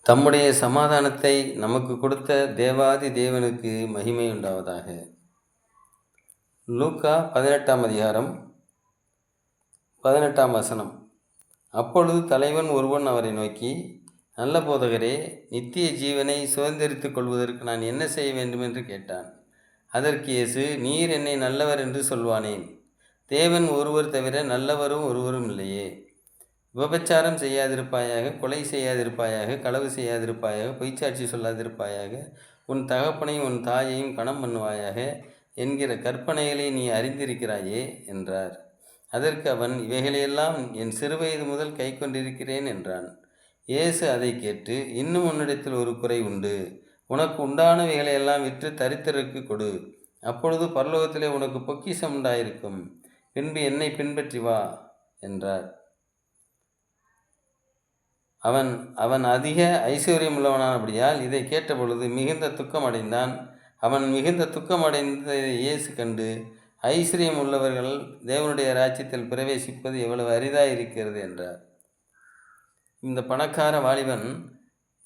தம்முடைய சமாதானத்தை நமக்கு கொடுத்த தேவாதி தேவனுக்கு மகிமை உண்டாவதாக. லூக்கா 18ஆம் அதிகாரம் 18ஆம் வசனம். அப்பொழுது தலைவன் ஒருவன் அவரை நோக்கி, நல்ல போதகரே, நித்திய ஜீவனை சுதந்திரித்துக் கொள்வதற்கு நான் என்ன செய்ய வேண்டும் என்று கேட்டான். அதற்கு இயேசு, நீர் என்னை நல்லவர் என்று சொல்வானேன்? தேவன் ஒருவர் தவிர நல்லவரும் ஒருவரும் இல்லையே. விபச்சாரம் செய்யாதிருப்பாயாக, கொலை செய்யாதிருப்பாயாக, களவு செய்யாதிருப்பாயாக, பொய்ச்சாட்சி சொல்லாதிருப்பாயாக, உன் தகப்பனையும் உன் தாயையும் கனம் பண்ணுவாயாக என்கிற கற்பனைகளை நீ அறிந்திருக்கிறாயே என்றார். அதற்கு அவன், இவைகளையெல்லாம் என் சிறுவயது முதல் கை கொண்டிருக்கிறேன் என்றான். இயேசு அதை கேட்டு, இன்னும் உன்னிடத்தில் ஒரு குறை உண்டு. உனக்கு உண்டானவைகளையெல்லாம் விற்று தரித்திரருக்கு கொடு. அப்பொழுது பரலோகத்திலே உனக்கு பொக்கிஷம் உண்டாயிருக்கும். பின்பு என்னை பின்பற்றி வா என்றார். அவன் அதிக ஐஸ்வர்யம் உள்ளவனானபடியால் இதை கேட்டபொழுது மிகுந்த துக்கம் அடைந்தான். அவன் மிகுந்த துக்கம் அடைந்த இயேசு கண்டு, ஐஸ்வர்யம் உள்ளவர்கள் தேவனுடைய ராஜ்யத்தில் பிரவேசிப்பது எவ்வளவு அரிதாக இருக்கிறது என்றார். இந்த பணக்கார வாலிபன்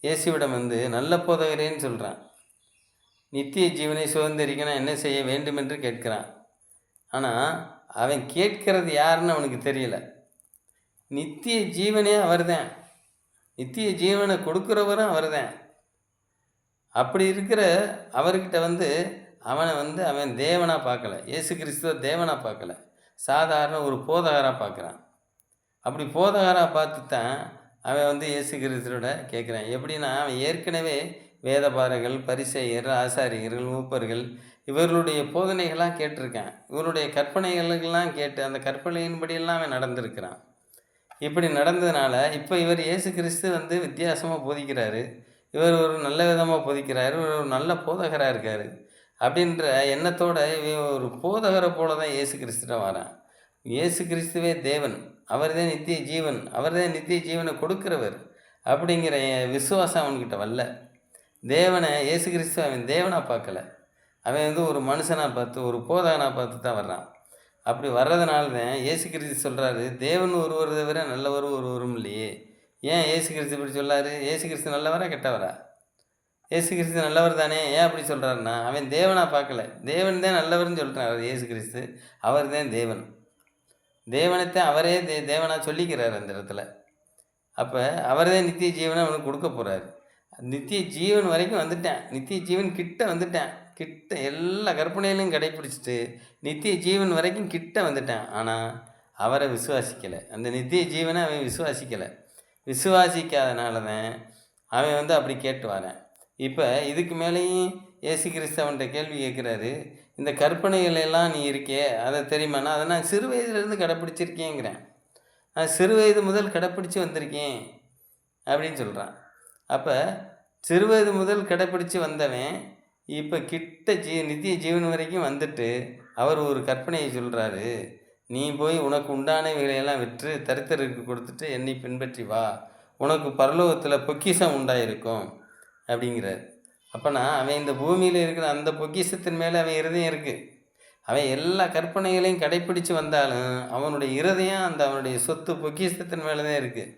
இயேசுவிடம் வந்து, நல்ல போதகரேன்னு சொல்கிறான். நித்திய ஜீவனை சுதந்திரிக்கணும் என்ன செய்ய வேண்டும் என்று கேட்கிறான். ஆனால் அவன் கேட்கிறது யாருன்னு அவனுக்கு தெரியல. நித்திய ஜீவனே அவர்தான், நித்திய ஜீவனை கொடுக்குறவரும் அவர் தான். அப்படி இருக்கிற அவர்கிட்ட அவன் தேவனாக பார்க்கல, இயேசு கிறிஸ்துவ தேவனாக பார்க்கல, சாதாரண ஒரு போதகராக பார்க்குறான். அப்படி போதகராக பார்த்து தான் அவன் இயேசு கிறிஸ்துவோட கேட்குறான். எப்படின்னா, அவன் ஏற்கனவே வேதபாரகர்கள், பரிசேயர், ஆசாரியர்கள், மூப்பர்கள் இவர்களுடைய போதனைகள்லாம் கேட்டிருக்கான். இவருடைய கற்பனைகளுக்கெல்லாம் கேட்டு அந்த கற்பனையின்படியெல்லாம் அவன் நடந்திருக்கிறான். இப்படி நடந்ததுனால இப்போ இவர் இயேசு கிறிஸ்து வித்தியாசமாக போதிக்கிறாரு, இவர் ஒரு நல்ல விதமாக போதிக்கிறாரு, ஒரு நல்ல போதகராக இருக்கார் அப்படின்ற எண்ணத்தோட இவன் ஒரு போதகரை போல தான் இயேசு கிறிஸ்துட்ட வரான். இயேசு கிறிஸ்துவே தேவன், அவர் தான் நித்திய ஜீவன், அவர் தான் நித்திய ஜீவனை கொடுக்கிறவர் அப்படிங்கிற விசுவாசம் அவன்கிட்ட வரல. தேவனை இயேசு கிறிஸ்து அவன் தேவனாக பார்க்கல, அவன் ஒரு மனுஷனாக பார்த்து, ஒரு போதகனாக பார்த்து தான் வர்றான். அப்படி வர்றதுனால தான் இயேசு கிறிஸ்து சொல்கிறாரு, தேவன் ஒருவர் தவிர நல்லவரும் ஒருவரும் இல்லையே. ஏன் இயேசு கிறிஸ்து இப்படி சொல்லார்? இயேசு கிறிஸ்து நல்லவரா கெட்டவரா? இயேசு கிறிஸ்து நல்லவர் தானே. ஏன் அப்படி சொல்கிறாருன்னா, அவன் தேவனாக பார்க்கல, தேவன் தான் நல்லவர்னு சொல்கிறார். இயேசு கிறிஸ்து அவர் தான் தேவன், தேவனைத்தான் அவரே தேவனாக சொல்லிக்கிறார் அந்த இடத்துல. அப்போ அவரே நித்திய ஜீவனை அவனுக்கு கொடுக்க போகிறாரு. நித்திய ஜீவன் வரைக்கும் வந்துட்டேன், நித்திய ஜீவன் கிட்ட வந்துட்டேன், கிட்ட எல்லா கற்பனையிலையும் கடைப்பிடிச்சிட்டு நித்திய ஜீவன் வரைக்கும் கிட்ட வந்துட்டேன். ஆனால் அவரை விசுவாசிக்கலை, அந்த நித்திய ஜீவனை அவன் விசுவாசிக்கலை. விசுவாசிக்காதனால தான் அவன் அப்படி கேட்டு வரேன். இப்போ இதுக்கு மேலேயும் இயேசு கிறிஸ்து அவன்கிட்ட கேள்வி கேட்குறாரு, இந்த கற்பனைகள் எல்லாம் நீ இருக்கே அதை தெரியுமாண்ணா? அதை நான் சிறு வயதுலேருந்து கடைப்பிடிச்சிருக்கேங்கிறேன், நான் சிறு வயது முதல் கடைப்பிடிச்சி வந்திருக்கேன் அப்படின்னு சொல்கிறான். அப்போ சிறு வயது முதல் கடைப்பிடிச்சி வந்தவன் இப்போ கிட்ட நித்திய ஜீவன் வரைக்கும் வந்துட்டு அவர் ஒரு கற்பனையை சொல்கிறாரு, நீ போய் உனக்கு உண்டானவைகளையெல்லாம் விற்று தரித்திரருக்கு கொடுத்துட்டு என்னை பின்பற்றி வா, உனக்கு பரலோகத்தில் பொக்கிஷம் உண்டாயிருக்கும் அப்படிங்கிறார். அப்போனா அவன் இந்த பூமியில் இருக்கிற அந்த பொக்கிஷத்தின் மேலே அவன் இருதயம் இருக்குது. அவன் எல்லா கற்பனைகளையும் கடைப்பிடிச்சு வந்தாலும் அவனுடைய இருதயம் அந்த அவனுடைய சொத்து பொக்கிஷத்தின் மேலே தான் இருக்குது.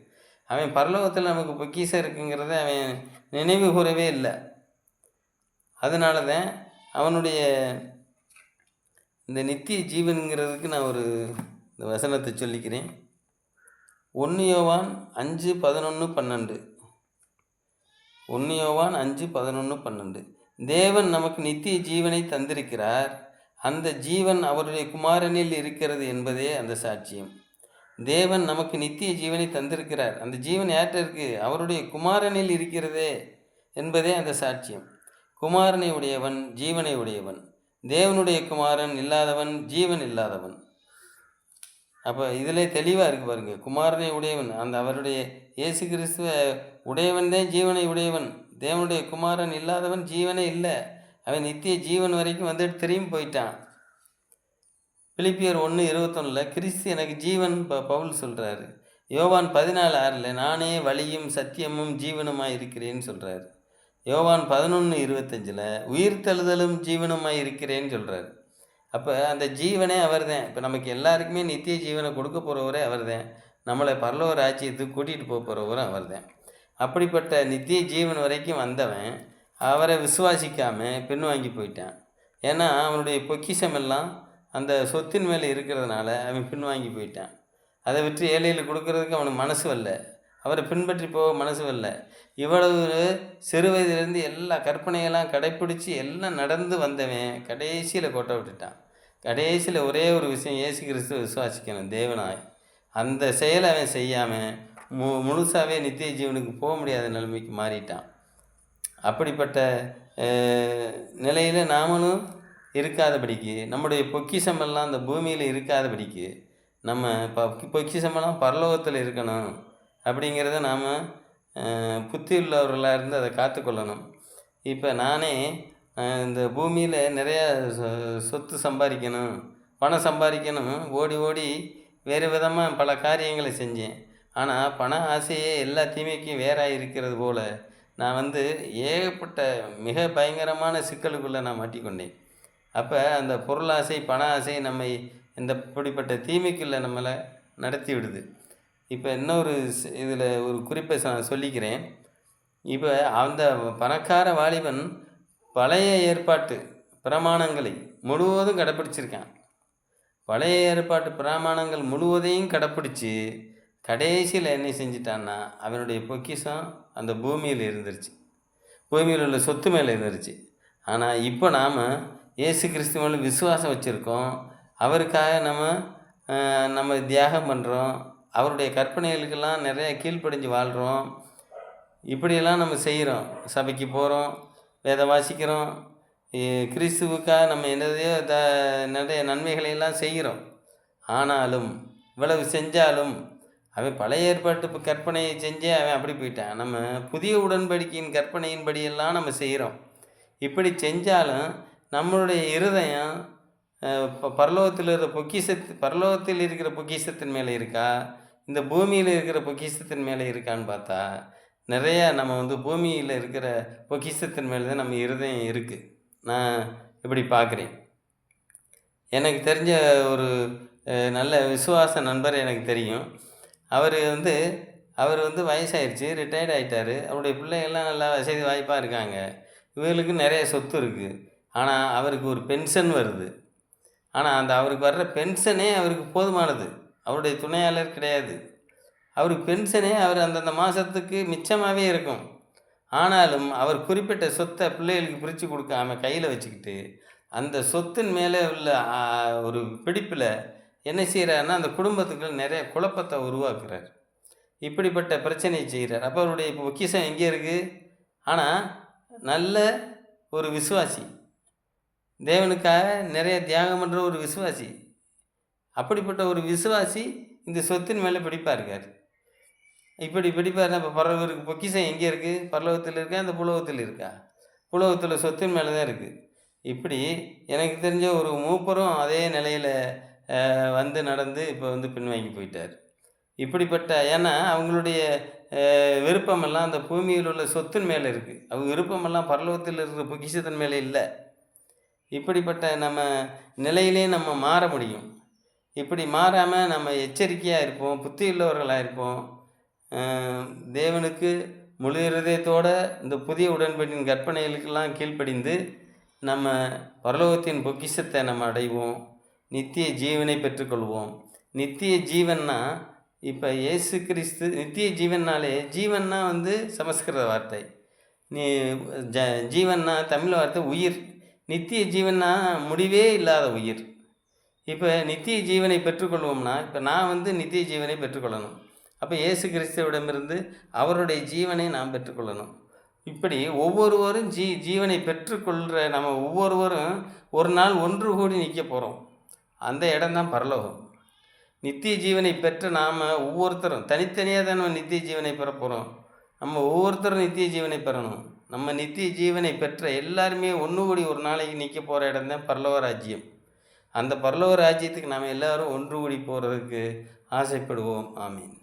அவன் பரலோகத்தில் நமக்கு பொக்கிஷம் இருக்குங்கிறத அவன் நினைவு கூறவே இல்லை. அதனால தான் அவனுடைய இந்த நித்திய ஜீவனுங்கிறதுக்கு நான் ஒரு இந்த வசனத்தை சொல்லிக்கிறேன். 1 யோவான் 5:11-12. 1 யோவான் 5:11-12. தேவன் நமக்கு நித்திய ஜீவனை தந்திருக்கிறார், அந்த ஜீவன் அவருடைய குமாரனில் இருக்கிறது என்பதே அந்த சாட்சியம். தேவன் நமக்கு நித்திய ஜீவனை தந்திருக்கிறார், அந்த ஜீவன் யார்கிட்ட இருக்குது? அவருடைய குமாரனில் இருக்கிறதே என்பதே அந்த சாட்சியம். குமாரனை உடையவன் ஜீவனை உடையவன், தேவனுடைய குமாரன் இல்லாதவன் ஜீவன் இல்லாதவன். அப்போ இதில் தெளிவாக இருக்குது பாருங்கள். குமாரனை உடையவன் அந்த அவருடைய இயேசு கிறிஸ்துவ உடையவன் தான் ஜீவனை உடையவன், தேவனுடைய குமாரன் இல்லாதவன் ஜீவனே இல்லை. அவன் நித்திய ஜீவன் வரைக்கும் வந்துட்டு திரும்பி போயிட்டான். பிலிப்பியர் 1:21 கிறிஸ்து எனக்கு ஜீவன் பவுல் சொல்கிறாரு. யோவான் 14:6 நானே வழியும் சத்தியமும் ஜீவனுமாய் இருக்கிறேன்னு சொல்கிறாரு. யோவான் 11:25 உயிர்த்தெழுதலும் ஜீவனுமாய் இருக்கிறேன்னு சொல்கிறார். அப்போ அந்த ஜீவனே அவர் தான். இப்போ நமக்கு எல்லாருக்குமே நித்திய ஜீவனை கொடுக்க போகிறவரே அவர் தான், நம்மளை பரலோக ராஜ்யத்துக்கு கூட்டிகிட்டு போக போகிறவரும் அவர் தான். அப்படிப்பட்ட நித்திய ஜீவன் வரைக்கும் வந்தவன் அவரை விசுவாசிக்காமல் பின்வாங்கி போயிட்டான். ஏன்னா அவனுடைய பொக்கிஷம் எல்லாம் அந்த சொத்தின் மேலே இருக்கிறதுனால அவன் பின்வாங்கி போயிட்டான். அதை விட்டு ஏழையில் கொடுக்கறதுக்கு அவனுக்கு மனசு வரல, அவரை பின்பற்றி போக மனசு வரல. இவ்வளவு சிறு வயதிலிருந்து எல்லா கற்பனையெல்லாம் கடைப்பிடிச்சி எல்லாம் நடந்து வந்தவன் கடைசியில் கோட்டை விட்டுட்டான். கடைசியில் ஒரே ஒரு விஷயம், இயேசு கிறிஸ்துவ விசுவாசிக்கணும் தேவனாய். அந்த செயலை அவன் செய்யாமல் முழுசாகவே நித்திய ஜீவனுக்கு போக முடியாத நிலைமைக்கு மாறிட்டான். அப்படிப்பட்ட நிலையில் நாமளும் இருக்காதபடிக்கு, நம்முடைய பொக்கிஷமெல்லாம் அந்த பூமியில் இருக்காதபடிக்கு, நம்ம பொக்கிஷமெல்லாம் பரலோகத்தில் இருக்கணும் அப்படிங்கிறத நாம் புத்தி உள்ளவர்களாக இருந்து அதை காத்துக்கொள்ளணும். இப்போ நானே இந்த பூமியில் நிறையா சொத்து சம்பாதிக்கணும், பணம் சம்பாதிக்கணும், ஓடி ஓடி வேறு விதமாக பல காரியங்களை செஞ்சேன். ஆனால் பண ஆசையே எல்லா தீமைக்கும் வேறாக இருக்கிறது போல் நான் ஏகப்பட்ட மிக பயங்கரமான சிக்கலுக்குள்ளே நான் மாட்டிக்கொண்டேன். அப்போ அந்த பொருளாசை, பண ஆசை நம்மை இந்த இப்படிப்பட்ட தீமைக்குள்ளே நம்மளை நடத்தி விடுது. இப்போ இன்னொரு இதில் ஒரு குறிப்பை நான் சொல்லிக்கிறேன். இப்போ அந்த பணக்கார வாலிபன் பழைய ஏற்பாட்டு பிரமாணங்களை முழுவதும் கடைப்பிடிச்சிருக்கான். பழைய ஏற்பாட்டு பிரமாணங்கள் முழுவதையும் கடைப்பிடிச்சி கடைசியில் என்ன செஞ்சிட்டான்னா அவனுடைய பொக்கிஷம் அந்த பூமியில் இருந்துருச்சு, பூமியில் உள்ள சொத்து மேலே இருந்துருச்சு. ஆனால் இப்போ நாம் இயேசு கிறிஸ்து மேலே விசுவாசம் வச்சுருக்கோம், அவருக்காக நம்ம தியாகம் பண்ணுறோம், அவருடைய கற்பனைகளுக்கெல்லாம் நிறைய கீழ்ப்படிஞ்சு வாழ்கிறோம். இப்படியெல்லாம் நம்ம செய்கிறோம், சபைக்கு போகிறோம், வேத வாசிக்கிறோம், கிறிஸ்துவுக்காக நம்ம என்னதையோ நிறைய நன்மைகளையெல்லாம் செய்கிறோம். ஆனாலும் இவ்வளவு செஞ்சாலும் அவன் பழைய ஏற்பாட்டு கற்பனையை செஞ்சே அவன் அப்படி போயிட்டான். நம்ம புதிய உடன்படிக்கையின் கற்பனையின்படியெல்லாம் நம்ம செய்கிறோம். இப்படி செஞ்சாலும் நம்மளுடைய இருதயம் பரலோகத்தில் இருக்கிற பொக்கிஷத்தின் மேலே இருக்கா, இந்த பூமியில் இருக்கிற பொக்கிஷத்தின் மேலே இருக்கான்னு பார்த்தா நிறையா நம்ம பூமியில் இருக்கிற பொக்கிஷத்தின் மேலே தான் நம்ம இருதயம் இருக்குது. நான் இப்படி பார்க்குறேன். எனக்கு தெரிஞ்ச ஒரு நல்ல விசுவாச நண்பர் எனக்கு தெரியும். அவர் வயசாயிருச்சு, ரிட்டையர்ட் ஆகிட்டார். அவருடைய பிள்ளைகள்லாம் நல்லா வசதி வாய்ப்பாக இருக்காங்க, இவங்களுக்கு நிறைய சொத்து இருக்குது. ஆனால் அவருக்கு ஒரு பென்ஷன் வருது. ஆனால் அவருக்கு வர்ற பென்ஷனே அவருக்கு போதுமானது, அவருடைய துணையாளர் கிடையாது. அவருக்கு பென்ஷனே அவர் அந்தந்த மாதத்துக்கு மிச்சமாகவே இருக்கும். ஆனாலும் அவர் குறிப்பிட்ட சொத்தை பிள்ளைகளுக்கு பிரித்து கொடுக்காம கையில் வச்சுக்கிட்டு அந்த சொத்தின் மேலே உள்ள ஒரு பிடிப்பில் என்ன செய்கிறாருன்னா அந்த குடும்பத்துக்கு நிறைய குழப்பத்தை உருவாக்குறார். இப்படிப்பட்ட பிரச்சனையை செய்கிறார். அப்போ அவருடைய பொக்கிஷம் எங்கே இருக்குது? ஆனால் நல்ல ஒரு விசுவாசி, தேவனுக்காக நிறைய தியாகம் பண்ணுற ஒரு விசுவாசி, அப்படிப்பட்ட ஒரு விசுவாசி இந்த சொத்தின் மேலே பிடிப்பாக இருக்கார். இப்படி பிடிப்பார். இப்போ பரலோகருக்கு பொக்கிஷம் எங்கே இருக்குது? பரலோகத்தில் இருக்கா, அந்த புலோகத்தில் இருக்கா? புலோகத்தில் சொத்தின் மேலே தான் இருக்குது. இப்படி எனக்கு தெரிஞ்ச ஒரு மூப்பரும் அதே நிலையில் நடந்து இப்போ பின்வாங்கி போயிட்டார். இப்படிப்பட்ட, ஏன்னா அவங்களுடைய விருப்பமெல்லாம் அந்த பூமியில் உள்ள சொத்தின் மேலே இருக்குது, அவங்க விருப்பமெல்லாம் பரலோகத்தில் இருக்கிற பொக்கிஷத்தின் மேலே இல்லை. இப்படிப்பட்ட நம்ம நிலையிலே நம்ம மாற முடியும். இப்படி மாறாமல் நம்ம எச்சரிக்கையாக இருப்போம், புத்தியுள்ளவர்களாக இருப்போம். தேவனுக்கு முழு இருதயத்தோடு இந்த புதிய உடன்படிக்கையின் கற்பனைகளுக்கெல்லாம் கீழ்ப்படிந்து நம்ம பரலோகத்தின் பொக்கிஷத்தை நம்ம அடைவோம், நித்திய ஜீவனை பெற்றுக்கொள்வோம். நித்திய ஜீவன்னா இப்போ இயேசு கிறிஸ்து நித்திய ஜீவன்னாலே, ஜீவன்னா சமஸ்கிருத வார்த்தை, ஜீவன்னா தமிழ் வார்த்தை உயிர். நித்திய ஜீவன்னா முடிவே இல்லாத உயிர். இப்போ நித்திய ஜீவனை பெற்றுக்கொள்வோம்னா, இப்போ நான் நித்திய ஜீவனை பெற்றுக்கொள்ளணும். அப்போ இயேசு கிறிஸ்துவிடமிருந்து அவருடைய ஜீவனை நாம் பெற்றுக்கொள்ளணும். இப்படி ஒவ்வொருவரும் ஜீவனை பெற்றுக்கொள்கிற நம்ம ஒவ்வொருவரும் ஒரு நாள் ஒன்று கூடி நிற்க போகிறோம். அந்த இடம்தான் பரலோகம். நித்திய ஜீவனை பெற்ற நாம் ஒவ்வொருத்தரும் தனித்தனியாக தான் நம்ம நித்திய ஜீவனை பெற போகிறோம். நம்ம ஒவ்வொருத்தரும் நித்திய ஜீவனை பெறணும். நம்ம நித்திய ஜீவனை பெற்ற எல்லாருமே ஒன்று கூடி ஒரு நாளைக்கு நிற்க போகிற இடம்தான் பரலோக ராஜ்யம். அந்த பரலோக ராஜ்யத்துக்கு நாம் எல்லோரும் ஒன்று கூடி போகிறதுக்கு ஆசைப்படுவோம். ஆமீன்.